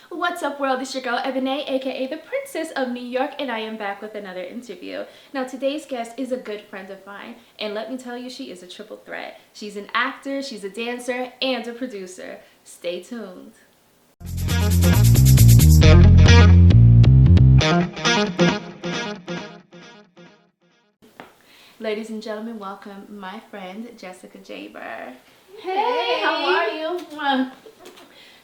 What's up, world? It's your girl Ebonée, aka the Princess of New York, and I am back with another interview. Now, today's guest is a good friend of mine, and let me tell you, she is a triple threat. She's an actor, she's a dancer, and a producer. Stay tuned. Ladies and gentlemen, welcome my friend Jessica Jaber. Hey, how are you?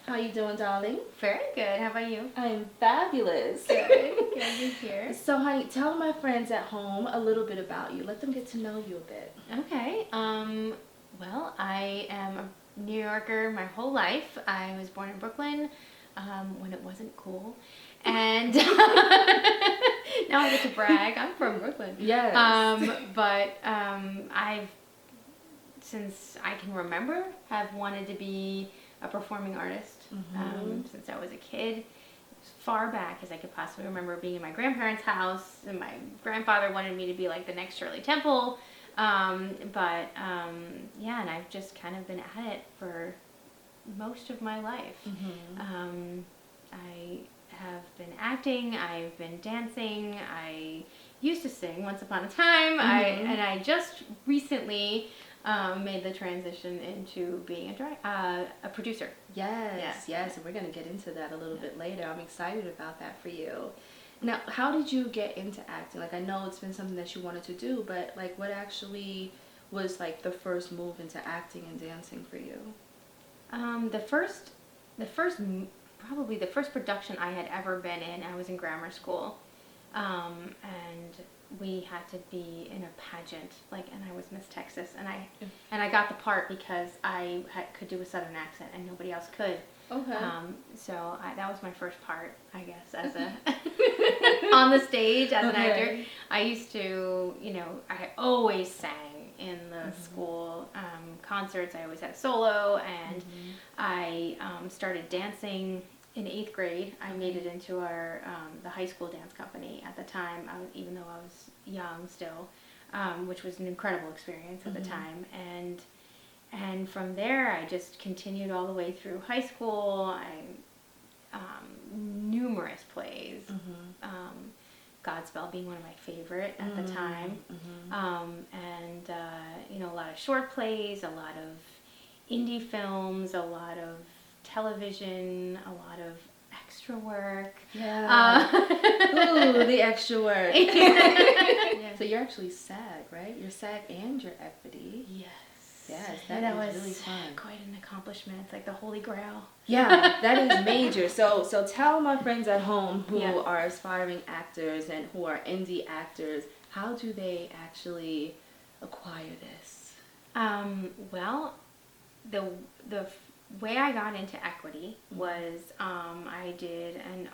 How you doing, darling? Very good. How about you? I'm fabulous. Good. Good to hear. So, honey, tell my friends at home a little bit about you. Let them get to know you a bit. Okay. Well, I am a New Yorker my whole life. I was born in Brooklyn when it wasn't cool. And now I get to brag. I'm from Brooklyn. Yes. But I've, since I can remember, have wanted to be a performing artist since I was a kid. As far back as I could possibly remember being in my grandparents' house, and my grandfather wanted me to be like the next Shirley Temple. Yeah, and I've just kind of been at it for most of my life. I have been acting, I've been dancing, I used to sing once upon a time, and I just recently made the transition into being a producer. Yes. And we're going to get into that a little bit later. I'm excited about that for you. Now, how did you get into acting? Like, I know it's been something that you wanted to do, but like, what actually was like the first move into acting and dancing for you? Probably the first production I had ever been in, I was in grammar school, and we had to be in a pageant, and I was Miss Texas, and I got the part because I could do a Southern accent and nobody else could. Okay. So that was my first part, I guess, as a on the stage as an actor. I used to, I always sang in the school concerts. I always had a solo, and I started dancing in 8th grade. I made it into our the high school dance company at the time. Even though I was young still, which was an incredible experience at the time. And from there, I just continued all the way through high school. Numerous plays. Godspell being one of my favorite at the time. A lot of short plays, a lot of indie films, a lot of television, a lot of extra work. Yeah. Ooh, the extra work. Yeah. So you're actually SAG, right? You're SAG and you're Equity. Yes, that was really fun. Quite an accomplishment. It's like the holy grail. Yeah, that is major. So tell my friends at home who are aspiring actors and who are indie actors, how do they actually acquire this? Well, the way I got into Equity was I did an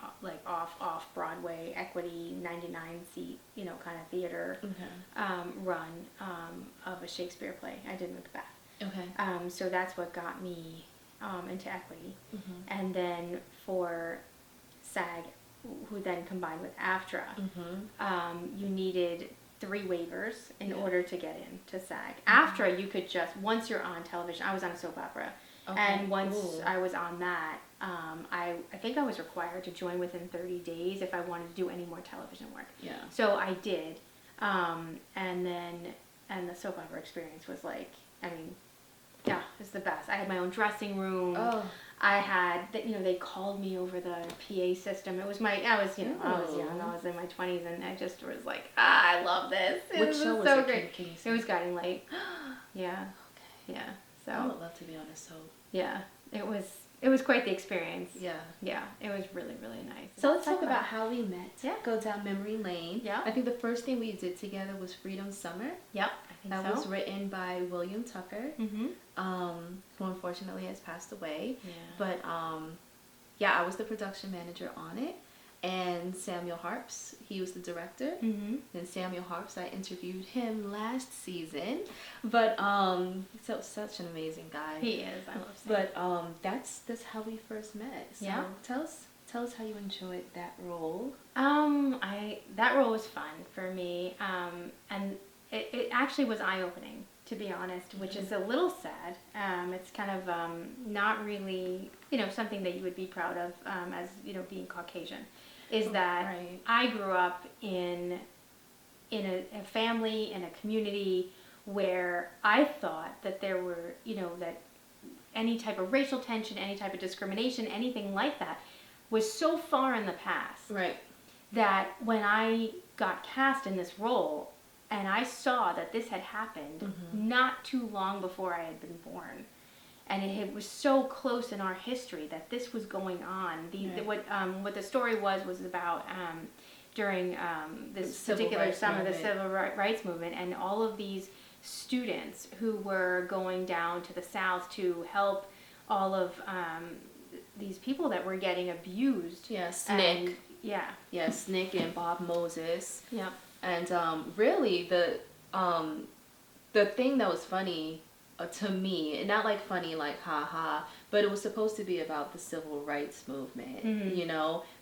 off Broadway Equity 99 seat kind of theater run of a Shakespeare play. I did Macbeth. Okay. So that's what got me into Equity, and then for SAG, who then combined with AFTRA, you needed 3 waivers in order to get into SAG. AFTRA, you could once you're on television. I was on a soap opera. Okay. And once I was on that, I think I was required to join within 30 days if I wanted to do any more television work. Yeah. So I did, and the soap opera experience was it was the best. I had my own dressing room. Oh. I had they called me over the PA system. I was young. I was in my 20s, and I just was like, I love this. Which show was so it? great. Can you it was Guiding Light. Yeah. Okay. Yeah. So I would love to be on a soap. Yeah, it was quite the experience. Yeah, it was really, really nice. So let's talk about how we met. Yeah, go down memory lane. Yeah, I think the first thing we did together was Freedom Summer. Yep, I think that was written by William Tucker, who unfortunately has passed away. Yeah, but I was the production manager on it. And Samuel Harps, he was the director. And Samuel Harps, I interviewed him last season. But so such an amazing guy. He is. I love Sam. But that's how we first met. So yeah. Tell us how you enjoyed that role. That role was fun for me. And it actually was eye-opening, to be honest, which is a little sad. It's kind of not really, something that you would be proud of as, being Caucasian, is that Right. I grew up in a family, in a community where I thought that there were, that any type of racial tension, any type of discrimination, anything like that was so far in the past. Right. That when I got cast in this role and I saw that this had happened not too long before I had been born, and it was so close in our history that this was going on. What the story was about during this particular summer, the civil rights movement, and all of these students who were going down to the South to help all of these people that were getting abused. Yeah, SNCC. Yeah, SNCC and Bob Moses. yeah. And really, the thing that was funny to me, and not like funny like ha, but it was supposed to be about the civil rights movement,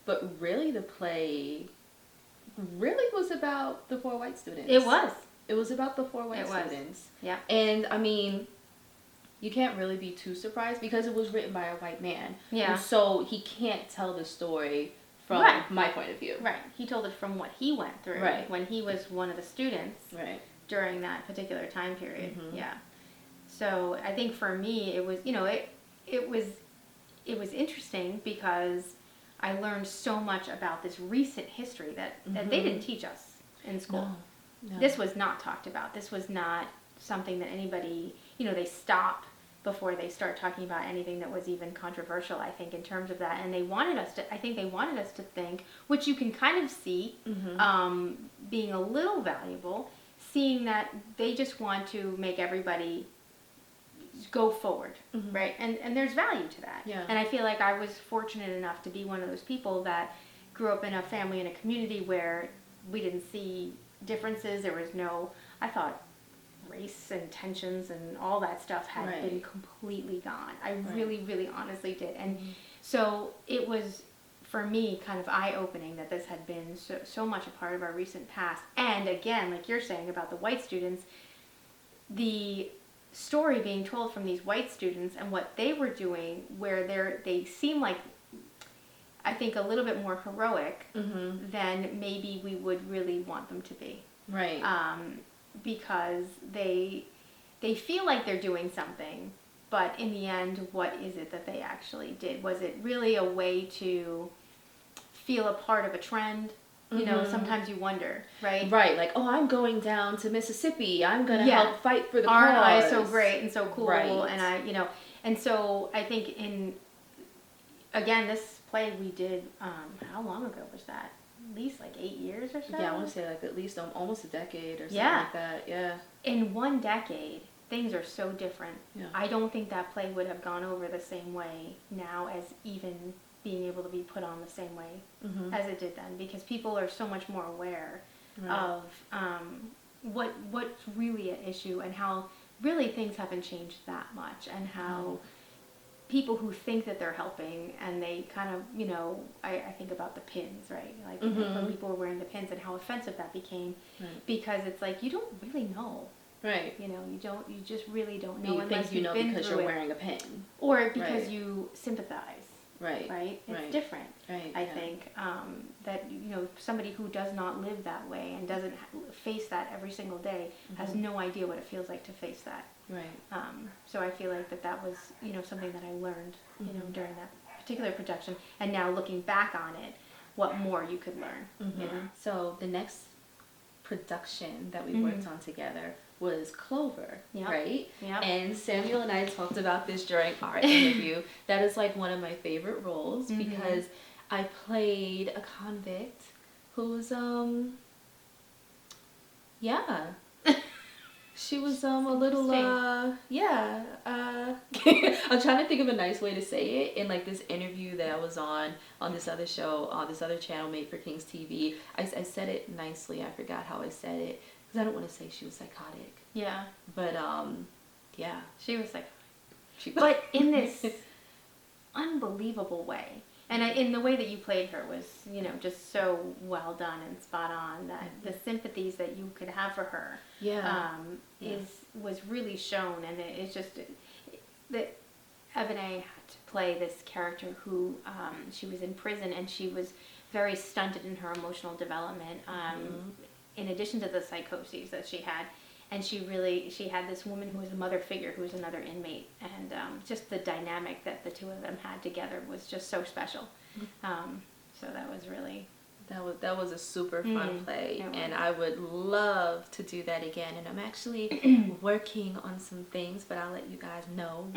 But really, the play really was about the 4 white students. It was. It was about the 4 white students. Yeah. And I mean, you can't really be too surprised because it was written by a white man. Yeah. And so he can't tell the story from my point of view. Right. He told it from what he went through. Right. When he was one of the students. Right. During that particular time period. Yeah. So I think for me it was, it was interesting because I learned so much about this recent history that they didn't teach us in school. No. This was not talked about. This was not something that anybody, they stop before they start talking about anything that was even controversial, I think, in terms of that. And they wanted us to think, which you can kind of see being a little valuable, seeing that they just want to make everybody go forward, right? And there's value to that. Yeah. And I feel like I was fortunate enough to be one of those people that grew up in a family, in a community where we didn't see differences. There was I thought race and tensions and all that stuff had been completely gone. I really, really honestly did. And so it was, for me, kind of eye-opening that this had been so much a part of our recent past. And again, like you're saying about the white students, the story being told from these white students and what they were doing, where they seem like, I think, a little bit more heroic than maybe we would really want them to be. Right. Because they feel like they're doing something, but in the end, what is it that they actually did? Was it really a way to feel a part of a trend? Sometimes you wonder, right? Right, like, oh, I'm going down to Mississippi. I'm going to help fight for the cause. Aren't I so great and so cool? Right. And and so I think again, this play we did, how long ago was that? At least like 8 years or so? Yeah, I want to say like at least almost a decade or something like that. Yeah. In 1 decade, things are so different. Yeah. I don't think that play would have gone over the same way now as even being able to be put on the same way as it did then, because people are so much more aware of what's really at issue and how really things haven't changed that much, and how people who think that they're helping and they kind of, I think about the pins, right? Like when people were wearing the pins and how offensive that became, because it's like, you don't really know. Right. You just really don't know. You think you know because you're wearing a pin. Or because you sympathize. Right. Right? It's different. Right. I think that, somebody who does not live that way and doesn't face that every single day has no idea what it feels like to face that. Right. So I feel like that was, something that I learned, during that particular production. And now looking back on it, what more you could learn. So the next production that we worked on together was Clover, right? Yep. And Samuel and I talked about this during our interview. That is like one of my favorite roles because I played a convict who was she was a little I'm trying to think of a nice way to say it. In like this interview that I was on this other show, this other channel, Made for Kings TV, I said it nicely. I forgot how I said it because I don't want to say she was psychotic. Yeah. But she was like, but in this unbelievable way. And in the way that you played her was, you know, just so well done and spot on, that the sympathies that you could have for her was really shown. And it's just that Ebonée had to play this character who she was in prison, and she was very stunted in her emotional development, in addition to the psychoses that she had. And she had this woman who was a mother figure, who was another inmate, and just the dynamic that the two of them had together was just so special. So that was really... That was a super fun play, and I would love to do that again. And I'm actually working on some things, but I'll let you guys know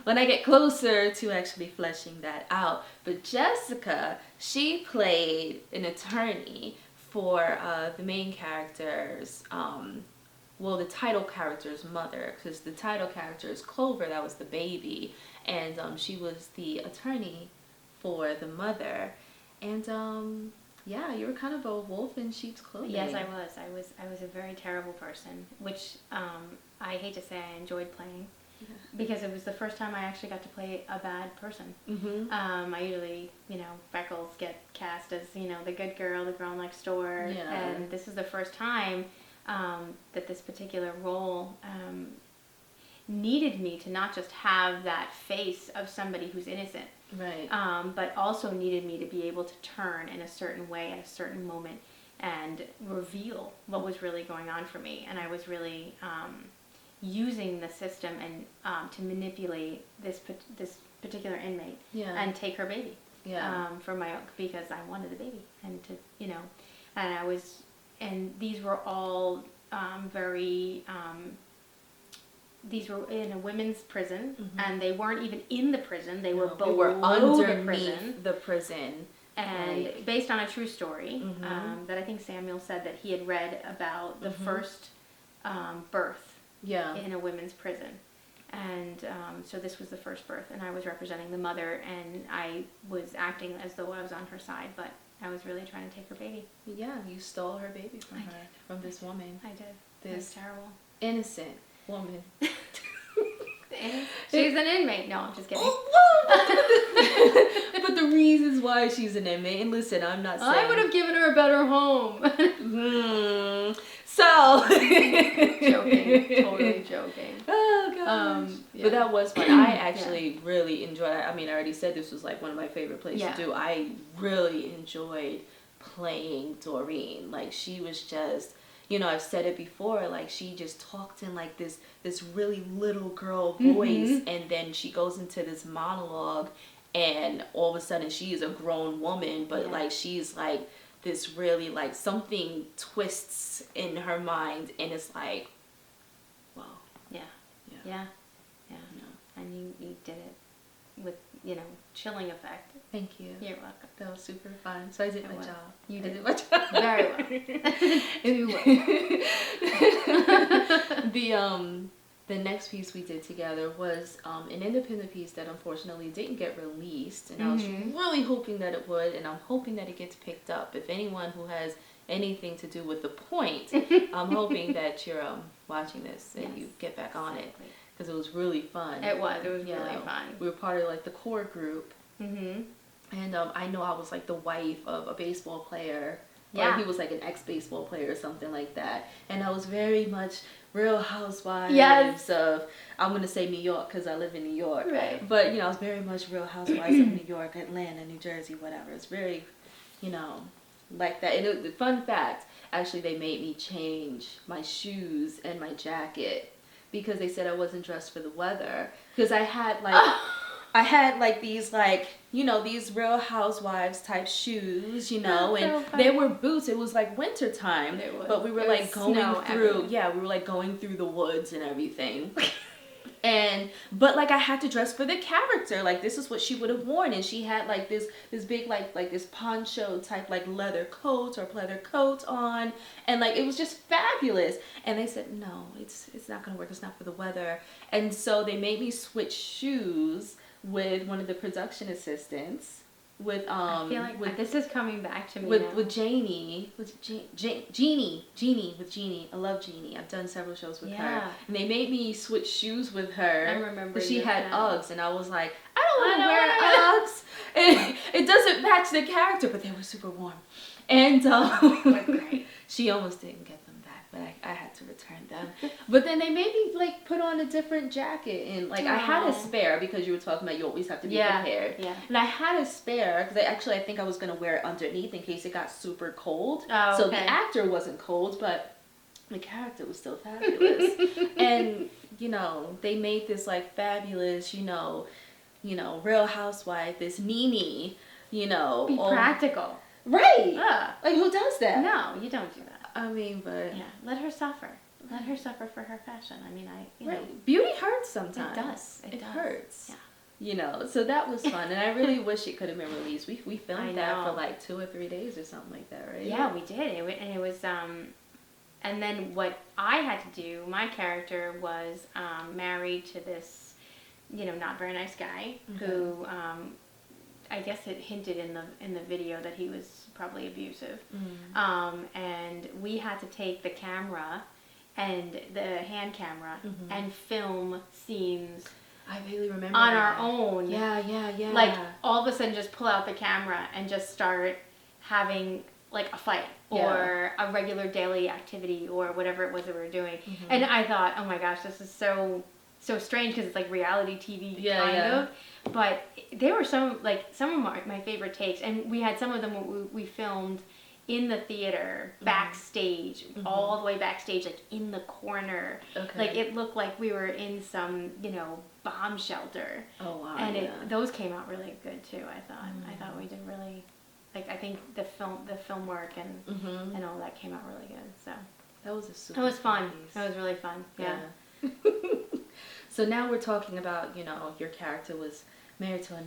when I get closer to actually fleshing that out. But Jessica, she played an attorney for the main character's, the title character's mother, because the title character is Clover, that was the baby, and she was the attorney for the mother. And yeah, you were kind of a wolf in sheep's clothing. Yes, I was. I was a very terrible person, which I hate to say I enjoyed playing, because it was the first time I actually got to play a bad person. I usually, Freckles get cast as, the good girl, the girl next door, and this is the first time that this particular role needed me to not just have that face of somebody who's innocent, right, but also needed me to be able to turn in a certain way at a certain moment and reveal what was really going on for me. And I was really using the system and to manipulate this particular inmate and take her baby for my own, because I wanted the baby, and to and I was, and these were all very. These were in a women's prison, and they weren't even in the prison. They were below underneath the prison. And based on a true story that I think Samuel said that he had read about the first birth in a women's prison. And so this was the first birth, and I was representing the mother, and I was acting as though I was on her side, but I was really trying to take her baby. Yeah, you stole her baby from her, from this woman. I did. This it was terrible. Innocent woman. She's an inmate. No, I'm just kidding. But the reasons why she's an inmate, and listen, I'm not saying... I would have given her a better home. So... Joking. Totally joking. Oh, gosh. But that was fun. I actually really enjoyed it. I mean, I already said this was like one of my favorite plays to do. I really enjoyed playing Doreen. Like, she was just... I've said it before, like, she just talked in, like, this really little girl voice, and then she goes into this monologue, and all of a sudden she is a grown woman, but, like, she's, like, this really, like, something twists in her mind, and it's like, wow. Yeah. And you did it with, chilling effect. Thank you. You're welcome. That was super fun. So I did my job. You did my job. Very well. The next piece we did together was an independent piece that unfortunately didn't get released, and I was really hoping that it would, and I'm hoping that it gets picked up. If anyone who has anything to do with The Point, I'm hoping that you're watching this and you get back on it, because it was really fun. It was really fun. We were part of, like, the core group. And I know I was, like, the wife of a baseball player. Yeah. Or he was, like, an ex-baseball player or something like that. And I was very much Real Housewives of, I'm going to say New York because I live in New York. Right. But, I was very much Real Housewives of New York, Atlanta, New Jersey, whatever. It's very, like that. And the fun fact, actually, they made me change my shoes and my jacket because they said I wasn't dressed for the weather. Because I had, like, these, like, these Real Housewives type shoes, and so they were boots. It was, like, winter time, but we were, like, going through, we were, like, going through the woods and everything. But, like, I had to dress for the character. Like, this is what she would have worn. And she had, like, this big, like this poncho type, like, leather coat or pleather coat on. And, like, it was just fabulous. And they said, no, it's not going to work. It's not for the weather. And so they made me switch shoes with one of the production assistants. I feel like this is coming back to me with now. with Jeannie, Jeannie. I love Jeannie. I've done several shows with her, and they made me switch shoes with her. I remember. She had Uggs, and I was like, I don't want to wear Uggs. And it match the character, but they were super warm. And Great. she almost didn't get them back, but I had to return them. But then they made me like put on a different jacket, and like I had a spare, because you were talking about you always have to be prepared. Yeah. And I had a spare because I think I was gonna wear it underneath in case it got super cold. Oh, so okay. the actor wasn't cold, but the character was still fabulous. And you know, they made this like fabulous, you know, Real Housewife, this Nene, you know, Be practical. Right. Ugh. Like, who does that? No, you don't do that. I mean, but Yeah, let her suffer. Let her suffer for her fashion. I mean, you know, beauty hurts sometimes. It does. It does. Hurts. Yeah. You know, so that was fun, and I really wish it could have been released. We filmed that for know. like 2 or 3 days or something like that, right? Yeah, we did. It was and then what I had to do, my character was married to this, you know, not very nice guy who I guess it hinted in the video that he was probably abusive. And we had to take the camera and the hand camera and film scenes I vaguely remember on that. our own. Yeah. Like all of a sudden just pull out the camera and just start having like a fight or a regular daily activity or whatever it was that we were doing. And I thought, oh my gosh, this is so strange because it's like reality TV kind of. But there were some of my favorite takes, and we had some of them we filmed in the theater, backstage, all the way backstage, like in the corner. Okay. Like it looked like we were in some, you know, bomb shelter. Oh wow. And those came out really good too, I thought. I thought we did really, like, I think the film work and all that came out really good. So that was a super. it was fun. piece. It was really fun. Yeah. So now we're talking about, you know, your character was married to a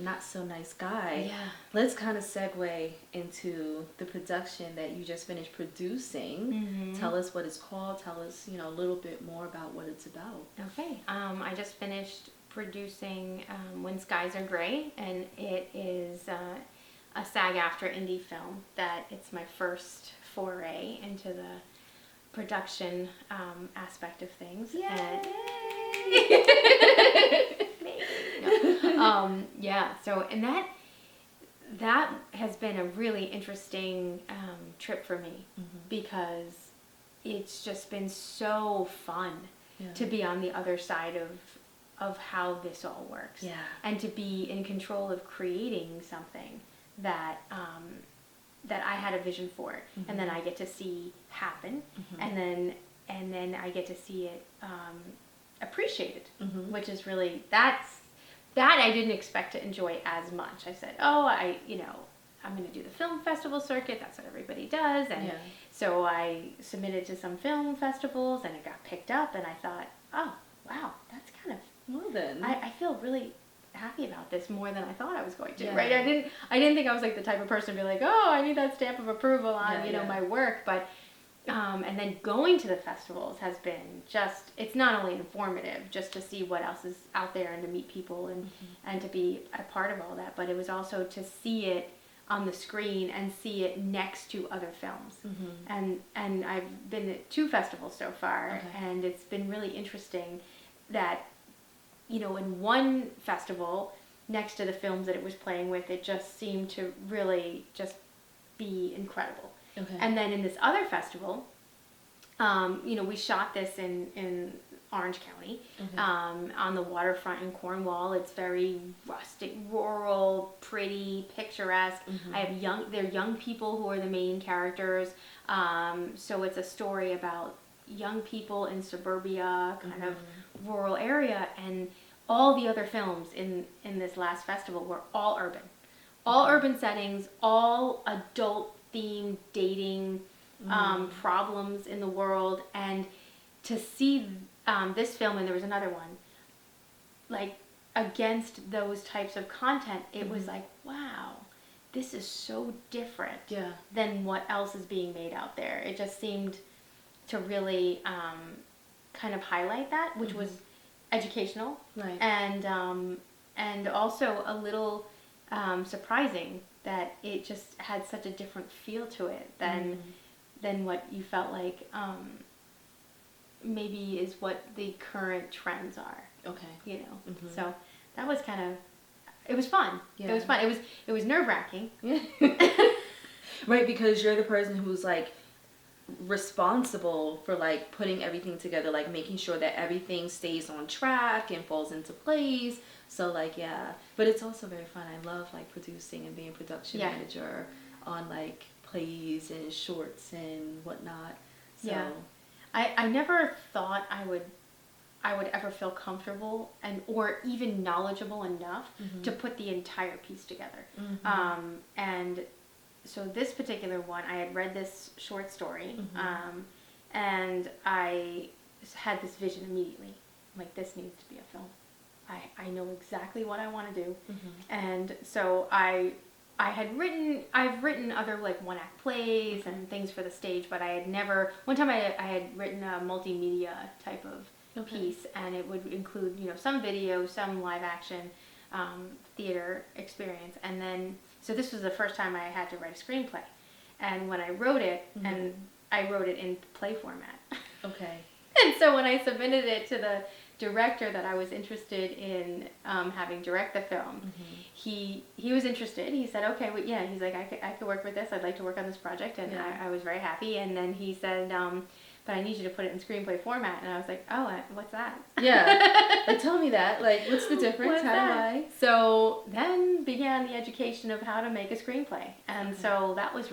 not so nice guy. Yeah. Let's kind of segue into the production that you just finished producing. Tell us what it's called. Tell us, you know, a little bit more about what it's about. Okay. I just finished producing When Skies Are Gray, and it is a SAG-AFTRA indie film that it's my first foray into the production aspect of things. Yay! Yeah, so, and that has been a really interesting trip for me because it's just been so fun to be on the other side of how this all works. Yeah. And to be in control of creating something that that I had a vision for, and then I get to see happen, and then I get to see it appreciated, which is really that I didn't expect to enjoy as much. I said, I'm going to do the film festival circuit. That's what everybody does, and so I submitted to some film festivals, and it got picked up, and I thought, oh wow, that's kind of well then. I feel really happy about this more than I thought I was going to. Right? I didn't think I was like the type of person to be like, oh, I need that stamp of approval on my work, but. And then going to the festivals has been it's not only informative just to see what else is out there and to meet people and to be a part of all that, but it was also to see it on the screen and see it next to other films. And I've been at 2 festivals so far, and it's been really interesting that, you know, in one festival next to the films that it was playing with, it just seemed to really just be incredible. Okay. And then in this other festival, we shot this in Orange County, on the waterfront in Cornwall. It's very rustic, rural, pretty, picturesque. I have they're young people who are the main characters. So it's a story about young people in suburbia, kind of rural area, and all the other films in this last festival were all urban. All urban settings, all adult themed dating problems in the world, and to see this film, and there was another one, like against those types of content, it was like, wow, this is so different than what else is being made out there. It just seemed to really kind of highlight that, which was educational, right, and also a little surprising that it just had such a different feel to it than what you felt like maybe is what the current trends are. Okay. You know, so that was kind of, it was fun. Yeah. It was fun. It was nerve-wracking. Yeah. Right, because you're the person who's like responsible for like putting everything together, like making sure that everything stays on track and falls into place. So like, yeah, but it's also very fun. I love like producing and being a production manager on like plays and shorts and whatnot. So Yeah. I never thought I would ever feel comfortable or even knowledgeable enough to put the entire piece together. And so this particular one, I had read this short story, and I had this vision immediately. I'm like, this needs to be a film. I know exactly what I want to do. And so I've written other like one-act plays and things for the stage, but I had never, one time I had written a multimedia type of piece, and it would include, you know, some video, some live action theater experience. And then, so this was the first time I had to write a screenplay. And when I wrote it, and I wrote it in play format. Okay. And so when I submitted it to the director that I was interested in having direct the film, he was interested. He said, okay, well, yeah, he's like, I could work with this. I'd like to work on this project. And I was very happy. And then he said, but I need you to put it in screenplay format. And I was like, oh, what's that? Yeah. Like, tell me that. Like, what's the difference? How do I? So then began the education of how to make a screenplay. And so that was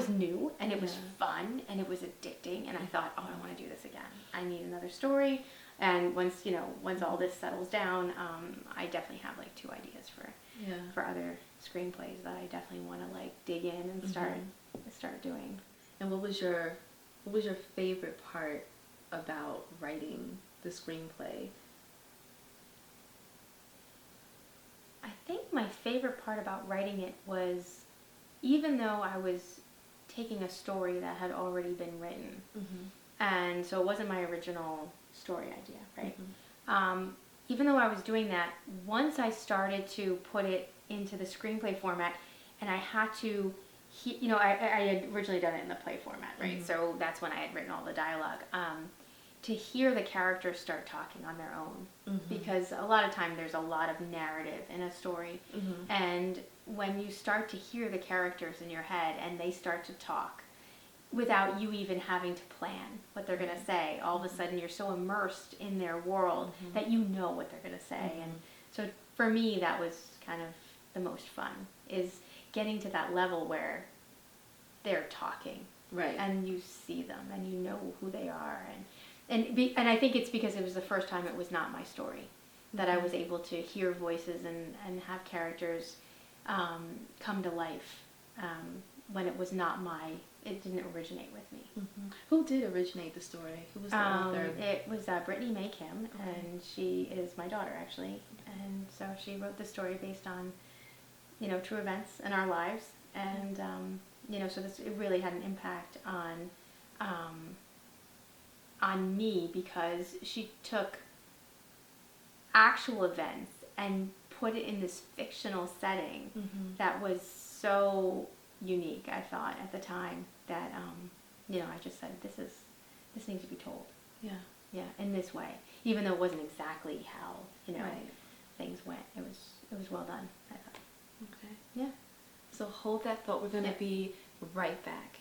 new, and it was fun, and it was addicting. And I thought, oh, I want to do this again. I need another story. And once all this settles down, I definitely have like 2 ideas for other screenplays that I definitely want to like dig in and start doing. And what was your favorite part about writing the screenplay? I think my favorite part about writing it was, even though I was taking a story that had already been written, and so it wasn't my original story idea, right? Even though I was doing that, once I started to put it into the screenplay format, and I had to, I had originally done it in the play format, right? So that's when I had written all the dialogue. To hear the characters start talking on their own, because a lot of time there's a lot of narrative in a story, and when you start to hear the characters in your head and they start to talk without you even having to plan what they're going to say, all of a sudden you're so immersed in their world that you know what they're going to say. And so for me, that was kind of the most fun, is getting to that level where they're talking, right? And you see them and you know who they are, and I think it's because it was the first time it was not my story, that I was able to hear voices and have characters come to life when it was not it didn't originate with me. Who did originate the story? Who was the author? It was Brittany Mae Kim, and she is my daughter, actually. And so she wrote the story based on, true events in our lives. And, so it really had an impact on me, because she took actual events and put it in this fictional setting that was so unique, I thought, at the time, that I just said, this needs to be told. Yeah, in this way, even though it wasn't exactly how things went. It was well done, I thought. Okay. Yeah. So hold that thought. We're gonna be right back.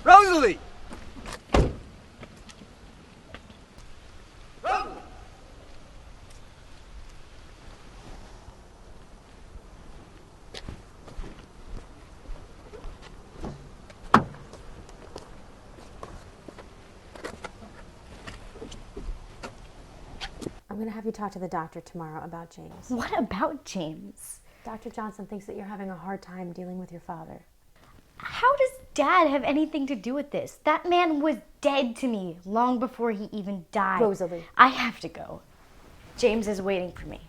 Rosalie! I'm going to have you talk to the doctor tomorrow about James. What about James? Dr. Johnson thinks that you're having a hard time dealing with your father. How does Dad have anything to do with this? That man was dead to me long before he even died. Rosalie. I have to go. James is waiting for me.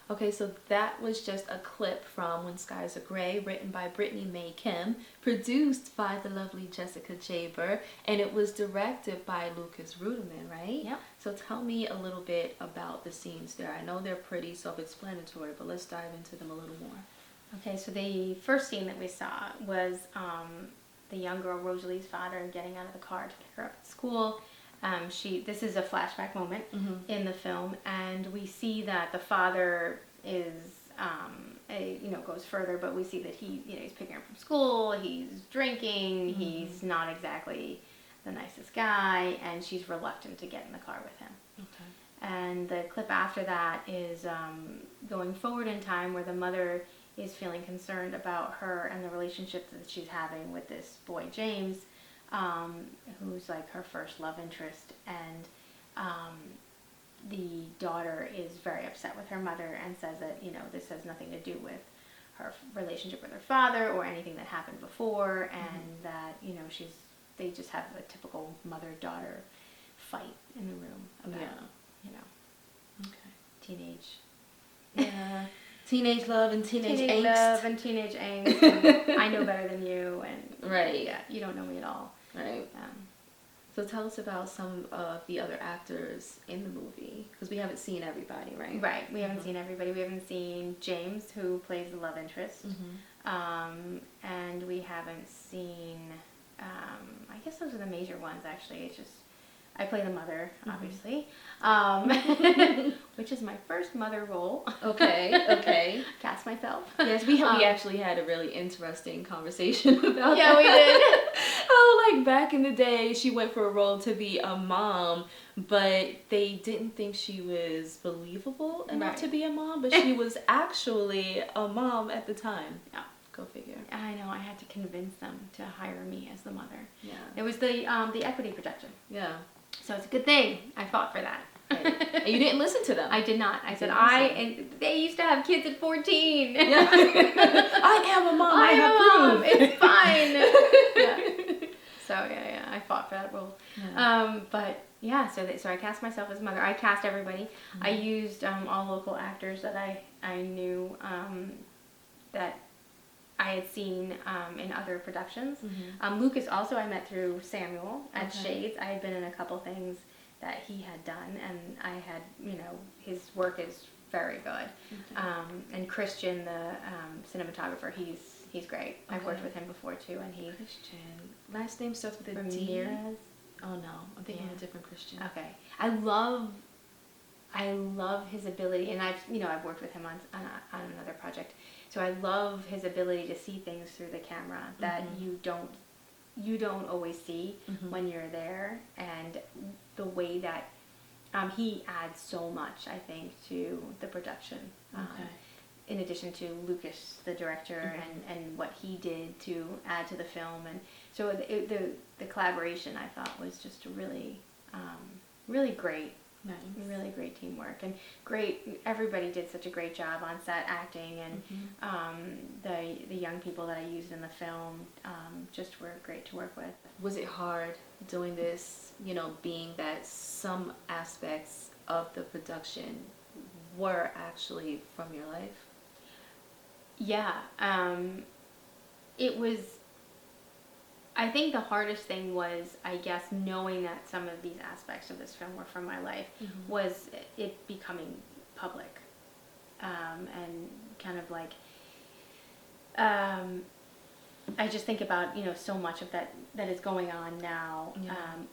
Okay, so that was just a clip from When Skies Are Gray, written by Brittany Mae Kim, produced by the lovely Jessica Jaber, and it was directed by Lucas Ruderman, right? Yep. So tell me a little bit about the scenes there. I know they're pretty self-explanatory, but let's dive into them a little more. Okay, so the first scene that we saw was the young girl, Rosalie's father, getting out of the car to pick her up at school. This is a flashback moment in the film, and we see that the father is, goes further, but we see that he's picking her up from school, he's drinking, he's not exactly the nicest guy, and she's reluctant to get in the car with him. Okay. And the clip after that is going forward in time, where the mother is feeling concerned about her and the relationship that she's having with this boy, James, who's like her first love interest, and the daughter is very upset with her mother and says that, this has nothing to do with her relationship with her father or anything that happened before, and that, they just have a typical mother-daughter fight in the room about, teenage. Yeah. Teenage love and teenage angst. Love and teenage angst. And I know better than you, and right. Yeah, you don't know me at all. Right. So tell us about some of the other actors in the movie, because we haven't seen everybody, right? Right. We haven't seen everybody. We haven't seen James, who plays the love interest, and we haven't seen. I guess those are the major ones. Actually, it's just I play the mother, obviously, which is my first mother role. Okay. Cast myself. Yes, we actually had a really interesting conversation about that. Yeah, we did. Oh, like back in the day, she went for a role to be a mom, but they didn't think she was believable enough to be a mom, but she was actually a mom at the time. Yeah. Go figure. I know. I had to convince them to hire me as the mother. Yeah. It was the equity protection. Yeah. So it's a good thing I fought for that. Right. And you didn't listen to them. I did not. I said and they used to have kids at 14. Yeah. I am a mom. I have mom. proof. It's fine. Yeah. So I fought for that role. Yeah. But yeah, so I cast myself as mother. I cast everybody. I used all local actors that I knew that I had seen in other productions. Lucas also I met through Samuel at Shades. I had been in a couple things that he had done, and I had, his work is very good. And Christian, the cinematographer, he's great. I've worked with him before too, and Christian. Last name starts with a D. Ramirez. Oh no, I'm thinking of a different Christian. Okay, I love his ability, and I've worked with him on another project. So I love his ability to see things through the camera that you don't always see when you're there, and the way that he adds so much, I think, to the production. In addition to Lucas, the director, and what he did to add to the film, and so the collaboration I thought was just really really great. Nice. Really great teamwork, and everybody did such a great job on set acting, and the young people that I used in the film just were great to work with. Was it hard doing this, being that some aspects of the production were actually from your life? Yeah, it was. I think the hardest thing was, I guess, knowing that some of these aspects of this film were from my life, was it becoming public, and kind of like, I just think about, so much of that is going on now,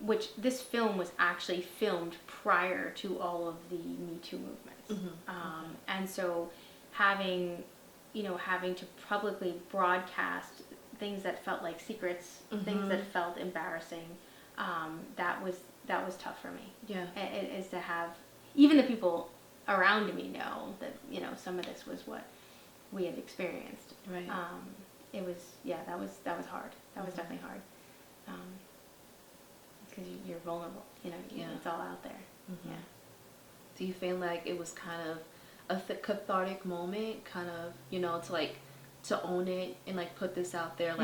which this film was actually filmed prior to all of the Me Too movements, and so having to publicly broadcast things that felt like secrets, things that felt embarrassing, that was tough for me. Yeah, it is to have even the people around me know that some of this was what we had experienced. Right. It was that was hard. That was definitely hard. Because you're vulnerable. It's all out there. Yeah. Do you feel like it was kind of a cathartic moment, kind of, to own it and put this out there,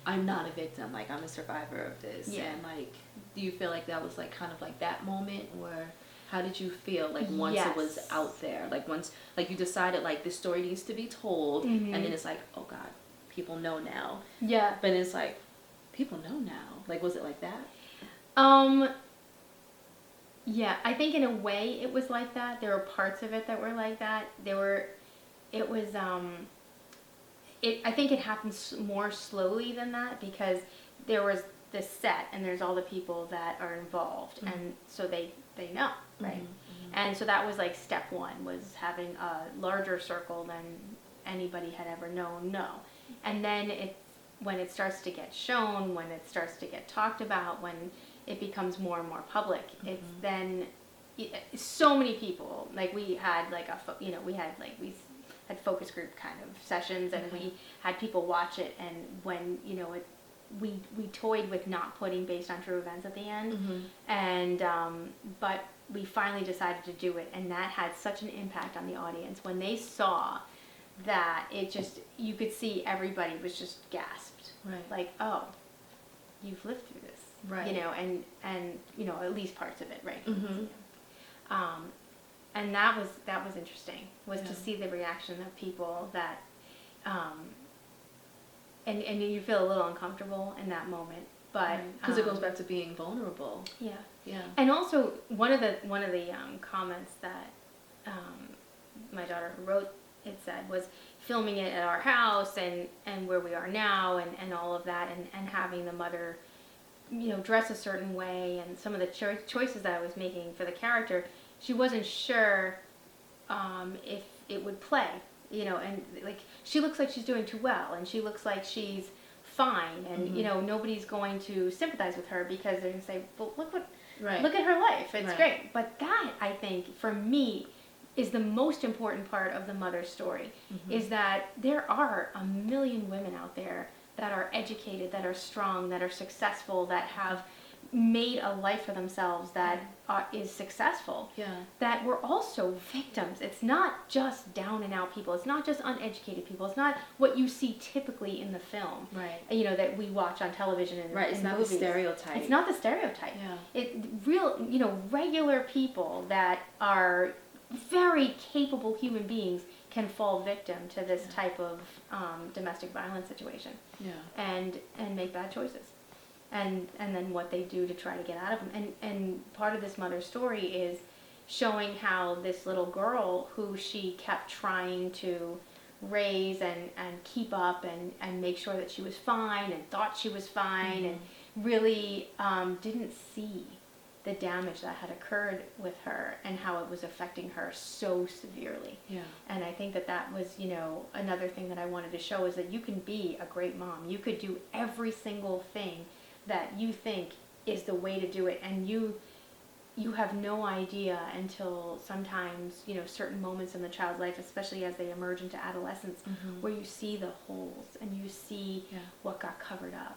I'm not a victim, I'm a survivor of this, and do you feel like that was kind of that moment, or how did you feel once it was out there, once you decided this story needs to be told, and then it's oh God, people know now, but it's people know now, was it like that? Yeah, I think in a way it was like that. There were parts of it that were like that. I think it happens more slowly than that, because there was this set and there's all the people that are involved, and so they know, right? And so that was like step one, was having a larger circle than anybody had ever known. And then when it starts to get shown, when it starts to get talked about, when it becomes more and more public, it's then so many people, like we had like we had focus group kind of sessions, and we had people watch it, and when we toyed with not putting based on true events at the end, and but we finally decided to do it, and that had such an impact on the audience when they saw that. It just, you could see everybody was just gasped, Right. like, oh, you've lived through this, Right. and at least parts of it, right? And that was interesting, was to see the reaction of people that and you feel a little uncomfortable in that moment, but because it goes back to being vulnerable. Yeah. Yeah. And also one of the comments that my daughter wrote, it said, was filming it at our house and where we are now, and all of that, and having the mother dress a certain way, and some of the choices that I was making for the character, she wasn't sure if it would play, and like, she looks like she's doing too well, and she looks like she's fine, and nobody's going to sympathize with her, because they're going to say, well, look at her life, it's great. But that, I think, for me, is the most important part of the mother's story, is that there are a million women out there that are educated, that are strong, that are successful, that have made a life for themselves, that is successful, that were also victims. It's not just down and out people, it's not just uneducated people, it's not what you see typically in the film, that we watch on television and it's not movies. the stereotype. It's not the stereotype. Regular people that are very capable human beings can fall victim to this type of domestic violence situation, and make bad choices, and then what they do to try to get out of them. And part of this mother's story is showing how this little girl, who she kept trying to raise and keep up and make sure that she was fine, and thought she was fine, and really didn't see the damage that had occurred with her, and how it was affecting her so severely. And I think that was, another thing that I wanted to show, is that you can be a great mom. You could do every single thing that you think is the way to do it, and you have no idea until sometimes, certain moments in the child's life, especially as they emerge into adolescence, where you see the holes, and you see what got covered up,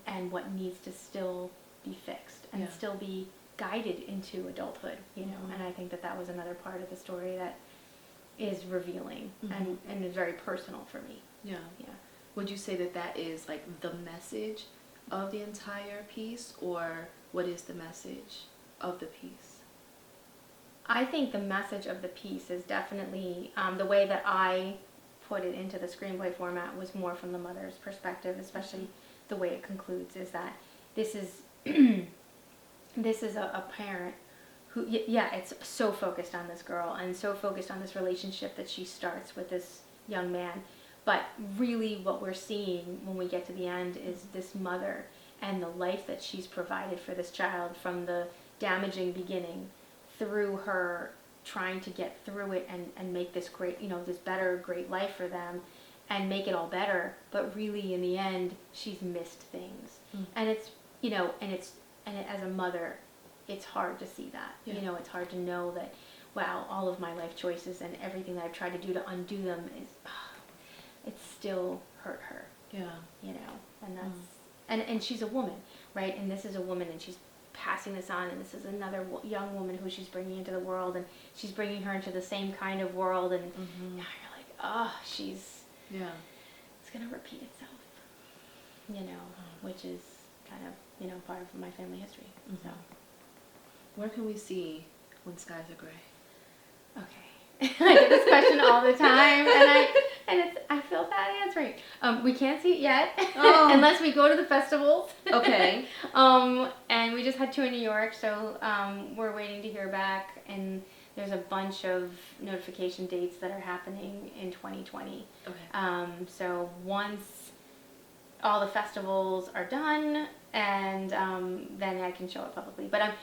and what needs to still be fixed, and still be guided into adulthood, and I think that was another part of the story that is revealing, and is very personal for me. Would you say that is like the message of the entire piece, or what is the message of the piece? I think the message of the piece is definitely, the way that I put it into the screenplay format was more from the mother's perspective, especially the way it concludes, is that this is this is a parent who, it's so focused on this girl, and so focused on this relationship that she starts with this young man. But really what we're seeing when we get to the end is this mother, and the life that she's provided for this child, from the damaging beginning through her trying to get through it and make this great, this better, great life for them, and make it all better. But really, in the end, she's missed things. And it's, as a mother, it's hard to see that. It's hard to know that, wow, all of my life choices and everything that I've tried to do to undo them it still hurt her. And that's, and she's a woman, right? And this is a woman, and she's passing this on, and this is another young woman who she's bringing into the world, and she's bringing her into the same kind of world, and now you're like, oh, it's gonna repeat itself, which is kind of, part of my family history. So, where can we see When Skies Are Gray? Okay. I get this question all the time, and I feel bad answering. We can't see it yet, unless we go to the festivals. Okay. And we just had 2 in New York, so we're waiting to hear back. And there's a bunch of notification dates that are happening in 2020. Okay. So once all the festivals are done, and then I can show it publicly. But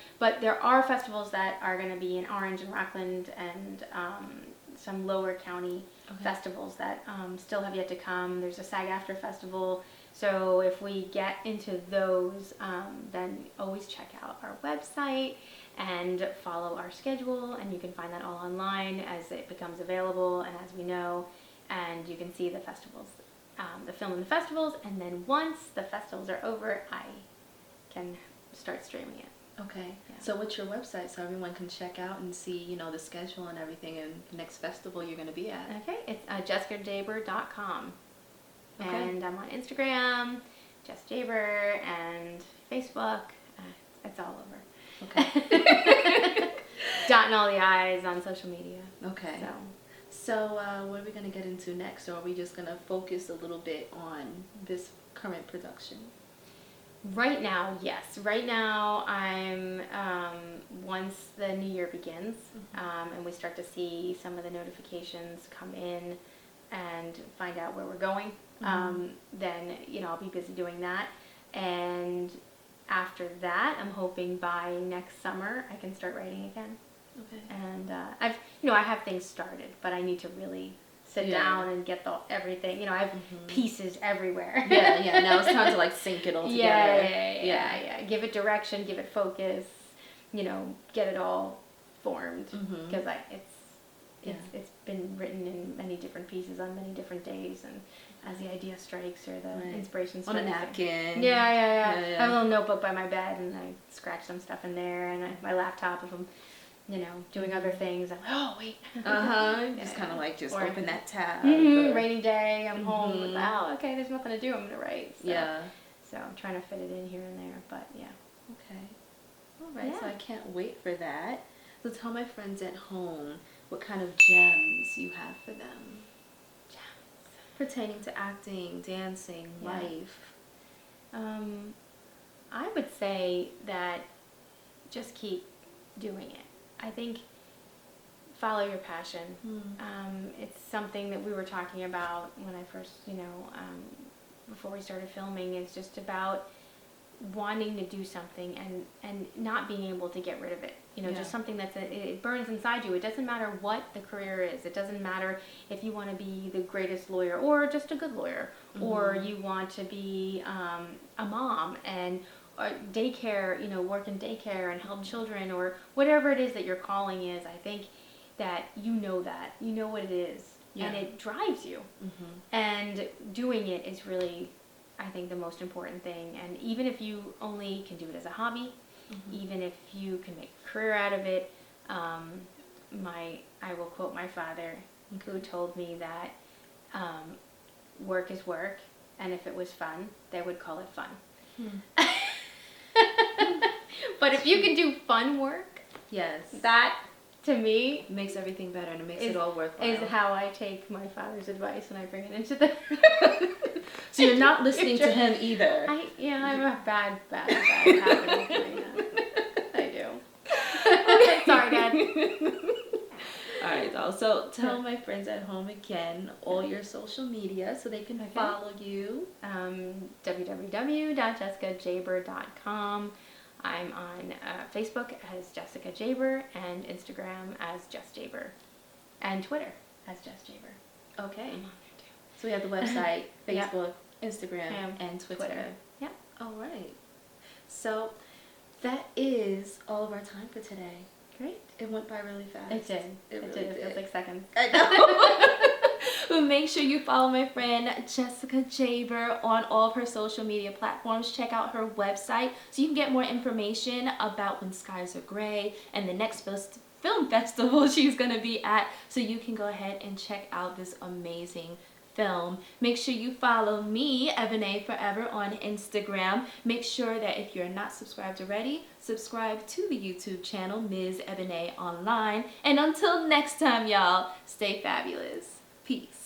there are festivals that are going to be in Orange and Rockland, and some lower county festivals that still have yet to come. There's a SAG-AFTRA festival. So if we get into those, then always check out our website and follow our schedule, and you can find that all online as it becomes available and as we know, and you can see the festivals, the film in the festivals, and then once the festivals are over, I can start streaming it. Okay. Yeah. So what's your website so everyone can check out and see, you know, the schedule and everything and the next festival you're going to be at? Okay, it's jessicajaber.com. Okay. And I'm on Instagram, Jess Jaber, and Facebook. It's all over. Okay. Dotting all the I's on social media. Okay. So. So what are we going to get into next, or are we just going to focus a little bit on this current production? Right now, yes. Right now, I'm, once the new year begins, and we start to see some of the notifications come in and find out where we're going, then, you know, I'll be busy doing that. And after that, I'm hoping by next summer, I can start writing again. Okay. And I have things started, but I need to really sit down and get everything. You know, I have pieces everywhere. Yeah. Now it's time to like sync it all together. Yeah. Give it direction, give it focus. You know, get it all formed because it's been written in many different pieces on many different days, and as the idea strikes or the inspiration strikes. On a napkin. Yeah. I have a little notebook by my bed, and I scratch some stuff in there, and my laptop if I'm, you know, doing other things. I'm like, oh wait. Just kind of like or, open that tab. Rainy day, I'm home. Oh, okay. There's nothing to do. I'm gonna write. So, So I'm trying to fit it in here and there, but yeah. Okay. All right. So I can't wait for that. So tell my friends at home what kind of gems you have for them. Pertaining to acting, dancing, life. I would say that just keep doing it. I think follow your passion. It's something that we were talking about when I first, before we started filming. It's just about wanting to do something and not being able to get rid of it. You know, just something it burns inside you. It doesn't matter what the career is. It doesn't matter if you want to be the greatest lawyer or just a good lawyer, or you want to be a mom and daycare, work in daycare and help children, or whatever it is that your calling is. I think that you know what it is, and it drives you. And doing it is really, I think, the most important thing. And even if you only can do it as a hobby, even if you can make a career out of it, I will quote my father, who told me that work is work, and if it was fun, they would call it fun. But if you can do fun work, that to me makes everything better, and it makes it all worthwhile. Is how I take my father's advice and I bring it into the. So you're not listening to him either. I have a bad habit of doing that. I do. Sorry, Dad. All right, doll. So tell my friends at home again all your social media so they can follow you. www.jessicajaber.com. I'm on Facebook as Jessica Jaber, and Instagram as Jess Jaber, and Twitter as Jess Jaber. Okay. I'm on there too. So we have the website, Facebook, Instagram, and Twitter. Yeah. All right. So that is all of our time for today. Great. It went by really fast. It did. It really did. It feels like seconds. I know. But make sure you follow my friend Jessica Jaber on all of her social media platforms. Check out her website so you can get more information about When Skies Are Gray and the next film festival she's going to be at, so you can go ahead and check out this amazing film. Make sure you follow me, Ebonée Forever, on Instagram. Make sure that if you're not subscribed already, subscribe to the YouTube channel, Ms. Ebonée Online. And until next time, y'all, stay fabulous. Peace.